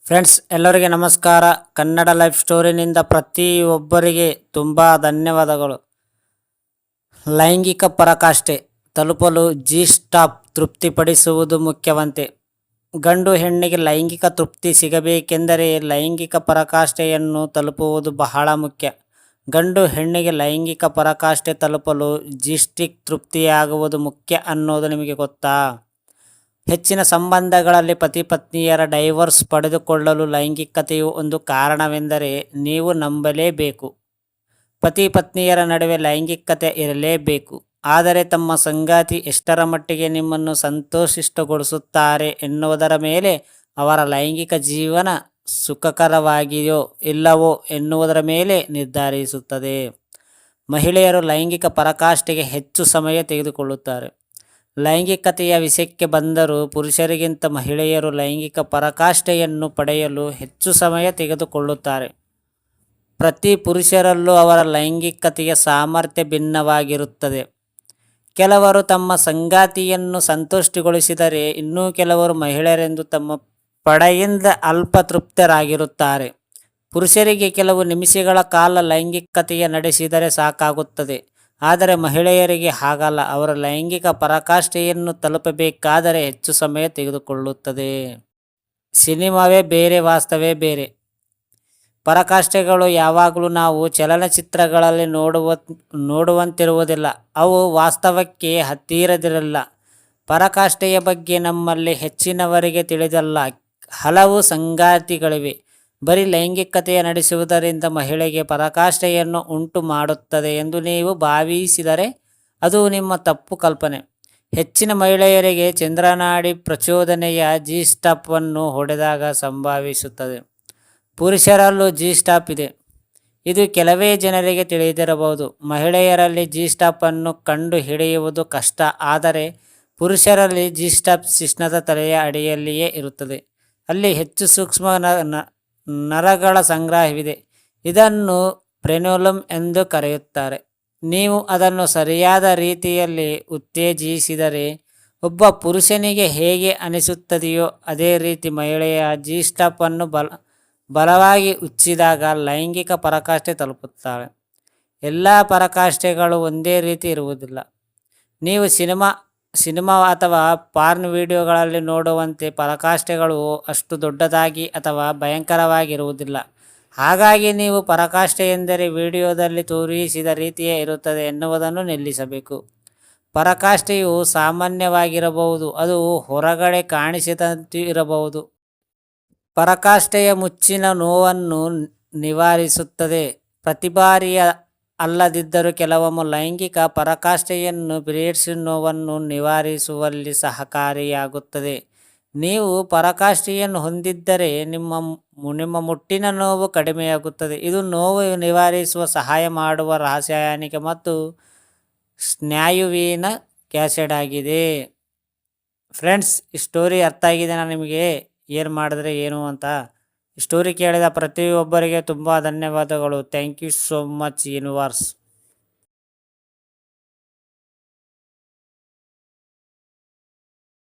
Friends ಎಲ್ಲರಿಗೆ ನಮಸ್ಕಾರ. Kannada life ಸ್ಟೋರಿನಿಂದ ಪ್ರತಿಯೊಬ್ಬರಿಗೆ ತುಂಬ ಧನ್ಯವಾದಗಳು. ಲೈಂಗಿಕ ಪರಾಕಾಷ್ಠೆ ತಲುಪಲು ಜಿ ಸ್ಟಾಪ್ ತೃಪ್ತಿಪಡಿಸುವುದು ಮುಖ್ಯವಂತೆ. ಗಂಡು ಹೆಣ್ಣಿಗೆ ಲೈಂಗಿಕ ತೃಪ್ತಿ ಸಿಗಬೇಕೆಂದರೆ ಲೈಂಗಿಕ ಪರಾಕಾಷ್ಠೆಯನ್ನು ತಲುಪುವುದು ಬಹಳ ಮುಖ್ಯ. ಗಂಡು ಹೆಣ್ಣಿಗೆ ಲೈಂಗಿಕ ಪರಾಕಾಷ್ಠೆ ತಲುಪಲು ಜಿಸ್ಟಿಕ್ ತೃಪ್ತಿಯಾಗುವುದು ಮುಖ್ಯ ಅನ್ನೋದು ನಿಮಗೆ ಗೊತ್ತಾ? ಹೆಚ್ಚಿನ ಸಂಬಂಧಗಳಲ್ಲಿ ಪತಿ ಪತ್ನಿಯರ ಡೈವರ್ಸ್ ಪಡೆದುಕೊಳ್ಳಲು ಲೈಂಗಿಕತೆಯು ಒಂದು ಕಾರಣವೆಂದರೆ ನೀವು ನಂಬಲೇಬೇಕು. ಪತಿ ಪತ್ನಿಯರ ನಡುವೆ ಲೈಂಗಿಕತೆ ಇರಲೇಬೇಕು. ಆದರೆ ತಮ್ಮ ಸಂಗಾತಿ ಎಷ್ಟರ ಮಟ್ಟಿಗೆ ನಿಮ್ಮನ್ನು ಸಂತೋಷಿಷ್ಟಗೊಳಿಸುತ್ತಾರೆ ಎನ್ನುವುದರ ಮೇಲೆ ಅವರ ಲೈಂಗಿಕ ಜೀವನ ಸುಖಕರವಾಗಿಯೋ ಇಲ್ಲವೋ ಎನ್ನುವುದರ ಮೇಲೆ ನಿರ್ಧರಿಸುತ್ತದೆ. ಮಹಿಳೆಯರು ಲೈಂಗಿಕ ಪರಾಕಾಷ್ಠೆಗೆ ಹೆಚ್ಚು ಸಮಯ ತೆಗೆದುಕೊಳ್ಳುತ್ತಾರೆ. ಲೈಂಗಿಕತೆಯ ವಿಷಯಕ್ಕೆ ಬಂದರೂ ಪುರುಷರಿಗಿಂತ ಮಹಿಳೆಯರು ಲೈಂಗಿಕ ಪರಾಕಾಷ್ಠೆಯನ್ನು ಪಡೆಯಲು ಹೆಚ್ಚು ಸಮಯ ತೆಗೆದುಕೊಳ್ಳುತ್ತಾರೆ. ಪ್ರತಿ ಪುರುಷರಲ್ಲೂ ಅವರ ಲೈಂಗಿಕತೆಯ ಸಾಮರ್ಥ್ಯ ಭಿನ್ನವಾಗಿರುತ್ತದೆ. ಕೆಲವರು ತಮ್ಮ ಸಂಗಾತಿಯನ್ನು ಸಂತುಷ್ಟಗೊಳಿಸಿದರೆ ಇನ್ನೂ ಕೆಲವರು ಮಹಿಳೆಯರೆಂದು ತಮ್ಮ ಪಡೆಯಿಂದ ಅಲ್ಪ ತೃಪ್ತರಾಗಿರುತ್ತಾರೆ. ಪುರುಷರಿಗೆ ಕೆಲವು ನಿಮಿಷಗಳ ಕಾಲ ಲೈಂಗಿಕತೆಯ ನಡೆಸಿದರೆ ಸಾಕಾಗುತ್ತದೆ. ಆದರೆ ಮಹಿಳೆಯರಿಗೆ ಹಾಗಲ್ಲ. ಅವರ ಲೈಂಗಿಕ ಪರಾಕಾಷ್ಠೆಯನ್ನು ತಲುಪಬೇಕಾದರೆ ಹೆಚ್ಚು ಸಮಯ ತೆಗೆದುಕೊಳ್ಳುತ್ತದೆ. ಸಿನಿಮಾವೇ ಬೇರೆ, ವಾಸ್ತವೇ ಬೇರೆ. ಪರಾಕಾಷ್ಠೆಗಳು ಯಾವಾಗಲೂ ನಾವು ಚಲನಚಿತ್ರಗಳಲ್ಲಿ ನೋಡುವಂತಿರುವುದಿಲ್ಲ. ಅವು ವಾಸ್ತವಕ್ಕೆ ಹತ್ತಿರದಿರಲ್ಲ. ಪರಾಕಾಷ್ಠೆಯ ಬಗ್ಗೆ ನಮ್ಮಲ್ಲಿ ಹೆಚ್ಚಿನವರಿಗೆ ತಿಳಿದಲ್ಲ. ಹಲವು ಸಂಗತಿಗಳಿವೆ. ಬರೀ ಲೈಂಗಿಕತೆಯ ನಡೆಸುವುದರಿಂದ ಮಹಿಳೆಗೆ ಪರಾಕಾಷ್ಠೆಯನ್ನು ಉಂಟು ಮಾಡುತ್ತದೆ ಎಂದು ನೀವು ಭಾವಿಸಿದರೆ ಅದು ನಿಮ್ಮ ತಪ್ಪು ಕಲ್ಪನೆ. ಹೆಚ್ಚಿನ ಮಹಿಳೆಯರಿಗೆ ಚಂದ್ರನಾಡಿ ಪ್ರಚೋದನೆಯ ಜಿ ಸ್ಟಾಪನ್ನು ಹೊಡೆದಾಗ ಸಂಭವಿಸುತ್ತದೆ. ಪುರುಷರಲ್ಲೂ ಜಿ ಸ್ಟಾಪ್ ಇದೆ. ಇದು ಕೆಲವೇ ಜನರಿಗೆ ತಿಳಿದಿರಬಹುದು. ಮಹಿಳೆಯರಲ್ಲಿ ಜಿ ಸ್ಟಾಪನ್ನು ಕಂಡು ಹಿಡಿಯುವುದು ಕಷ್ಟ. ಆದರೆ ಪುರುಷರಲ್ಲಿ ಜಿ ಸ್ಟಾಪ್ ಶಿಶ್ನದ ತಲೆಯ ಅಡಿಯಲ್ಲಿಯೇ ಇರುತ್ತದೆ. ಅಲ್ಲಿ ಹೆಚ್ಚು ಸೂಕ್ಷ್ಮ ನರಗಳ ಸಂಗ್ರಹವಿದೆ. ಇದನ್ನು ಫ್ರೆನುಲಮ್ ಎಂದು ಕರೆಯುತ್ತಾರೆ. ನೀವು ಅದನ್ನು ಸರಿಯಾದ ರೀತಿಯಲ್ಲಿ ಉತ್ತೇಜಿಸಿದರೆ ಒಬ್ಬ ಪುರುಷನಿಗೆ ಹೇಗೆ ಅನಿಸುತ್ತದೆಯೋ ಅದೇ ರೀತಿ ಮಹಿಳೆಯ ಜಿ ಸ್ಟಾಪನ್ನು ಬಲವಾಗಿ ಉಚ್ಚಿದಾಗ ಲೈಂಗಿಕ ಪರಾಕಾಷ್ಠೆ ತಲುಪುತ್ತಾಳೆ. ಎಲ್ಲ ಪರಾಕಾಷ್ಠೆಗಳು ಒಂದೇ ರೀತಿ ಇರುವುದಿಲ್ಲ. ನೀವು ಸಿನಿಮಾ ಅಥವಾ ಪಾರ್ನ್ ವಿಡಿಯೋಗಳಲ್ಲಿ ನೋಡುವಂತೆ ಪರಾಕಾಷ್ಠೆಗಳು ಅಷ್ಟು ದೊಡ್ಡದಾಗಿ ಅಥವಾ ಭಯಂಕರವಾಗಿರುವುದಿಲ್ಲ. ಹಾಗಾಗಿ ನೀವು ಪರಾಕಾಷ್ಠೆ ಎಂದರೆ ವಿಡಿಯೋದಲ್ಲಿ ತೋರಿಸಿದ ರೀತಿಯೇ ಇರುತ್ತದೆ ಎನ್ನುವುದನ್ನು ನಿಲ್ಲಿಸಬೇಕು. ಪರಾಕಾಷ್ಠೆಯು ಸಾಮಾನ್ಯವಾಗಿರಬಹುದು. ಅದು ಹೊರಗಡೆ ಕಾಣಿಸಿದಂತೆ ಇರಬಹುದು. ಪರಾಕಾಷ್ಠೆಯ ಮುಚ್ಚಿನ ನೋವನ್ನು ನಿವಾರಿಸುತ್ತದೆ. ಪ್ರತಿ ಬಾರಿಯ ಅಲ್ಲದಿದ್ದರೂ ಕೆಲವೊಮ್ಮೆ ಲೈಂಗಿಕ ಪರಾಕಾಷ್ಠೆಯನ್ನು ಪೀರಿಯಡ್ಸ್ ನೋವನ್ನು ನಿವಾರಿಸುವಲ್ಲಿ ಸಹಕಾರಿಯಾಗುತ್ತದೆ. ನೀವು ಪರಾಕಾಷ್ಠೆಯನ್ನು ಹೊಂದಿದ್ದರೆ ನಿಮ್ಮ ಮುಟ್ಟಿನ ನೋವು ಕಡಿಮೆಯಾಗುತ್ತದೆ. ಇದು ನೋವು ನಿವಾರಿಸುವ ಸಹಾಯ ಮಾಡುವ ರಾಸಾಯನಿಕ ಮತ್ತು ಸ್ನಾಯುವಿನ ಆಸಿಡ್ ಆಗಿದೆ. ಫ್ರೆಂಡ್ಸ್, ಈ ಸ್ಟೋರಿ ಅರ್ಥ ಆಗಿದೆ ನಿಮಗೆ ಏನು ಮಾಡಿದ್ರೆ ಏನು ಅಂತ? ಸ್ಟೋರಿ ಕೇಳಿದ ಪ್ರತಿಯೊಬ್ಬರಿಗೆ ತುಂಬ ಧನ್ಯವಾದಗಳು. Thank you so much universe.